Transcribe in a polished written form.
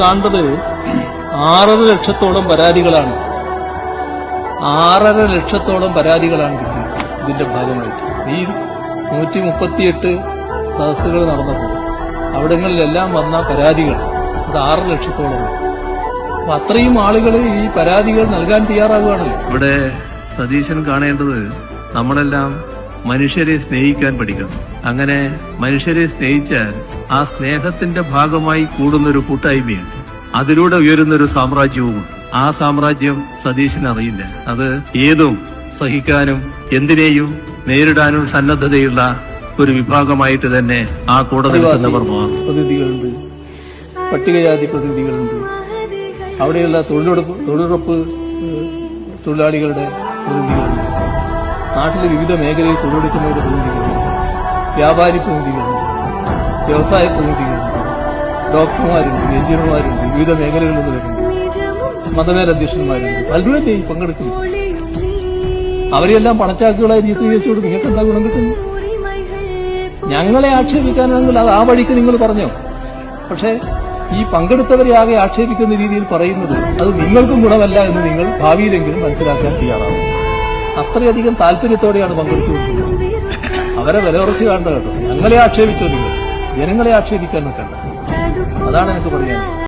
കാണേണ്ടത് 6.5 ലക്ഷത്തോളം പരാതികളാണ്. 6.5 ലക്ഷത്തോളം പരാതികളാണ് കിട്ടിയത്. ഇതിന്റെ ഭാഗമായിട്ട് ഈ 138 സദസ്സുകൾ നടന്നപ്പോൾ അവിടങ്ങളിലെല്ലാം വന്ന പരാതികൾ അത് 6 ലക്ഷത്തോളം. അപ്പൊ അത്രയും ആളുകൾ ഈ പരാതികൾ നൽകാൻ തയ്യാറാവുകയാണല്ലോ. ഇവിടെ സതീശൻ കാണേണ്ടത് നമ്മളെല്ലാം മനുഷ്യരെ സ്നേഹിക്കാൻ പഠിക്കണം. അങ്ങനെ മനുഷ്യരെ സ്നേഹിച്ചാൽ ആ സ്നേഹത്തിന്റെ ഭാഗമായി കൂടുന്നൊരു കൂട്ടായ്മയുണ്ട്. അതിലൂടെ ഉയരുന്നൊരു സാമ്രാജ്യവുമുണ്ട്. ആ സാമ്രാജ്യം സതീശൻ അറിയില്ല. അത് ഏതും സഹിക്കാനും എന്തിനേയും നേരിടാനും സന്നദ്ധതയുള്ള ഒരു വിഭാഗമായിട്ട് തന്നെ ആ കൂടെ നിൽക്കുന്നവർ മാറും. പ്രതിനിധികളുണ്ട്, പട്ടികജാതി പ്രതിനിധികളുണ്ട്, അവിടെയുള്ള തൊഴിലുറപ്പ് തൊഴിലാളികളുടെ പ്രതിനിധികളുണ്ട്, നാട്ടിലെ വിവിധ മേഖലയിൽ തൊഴിലെടുക്കുന്നവരുടെ പ്രതിനിധികളുണ്ട്, വ്യാപാരി പ്രതിനിധികളുണ്ട്, വ്യവസായ പ്രതിനിധികളുണ്ട്, ഡോക്ടർമാരുണ്ട്, എഞ്ചിനീയർമാരുണ്ട്, വിവിധ മേഖലകളിൽ നിന്ന് വരുന്നുണ്ട്, മതമേലധ്യക്ഷന്മാരുണ്ട്. പലരും പങ്കെടുക്കുന്നു. അവരെല്ലാം പണച്ചാക്കുകളായി ചിത്രീകരിച്ചുകൊണ്ട് നിങ്ങൾക്ക് എന്താ ഗുണം കിട്ടുന്നു? ഞങ്ങളെ ആക്ഷേപിക്കാനാണെങ്കിൽ അത് ആ വഴിക്ക് നിങ്ങൾ പറഞ്ഞോ. പക്ഷെ ഈ പങ്കെടുത്തവരെ ആകെ ആക്ഷേപിക്കുന്ന രീതിയിൽ പറയുന്നത് അത് നിങ്ങൾക്കും ഗുണമല്ല എന്ന് നിങ്ങൾ ഭാവിയിലെങ്കിലും മനസ്സിലാക്കാൻ തയ്യാറാവും. അത്രയധികം താല്പര്യത്തോടെയാണ് പങ്കെടുത്തുകൊണ്ടിരുന്നത്. അവരെ വില കുറച്ച് കാണണ്ട കേട്ടോ. ഞങ്ങളെ ആക്ഷേപിച്ചോ നിങ്ങൾ, ജനങ്ങളെ ആക്ഷേപിക്കാൻ നിൽക്കണ്ട. അതാണ് എനിക്ക് പറയാനുള്ളത്.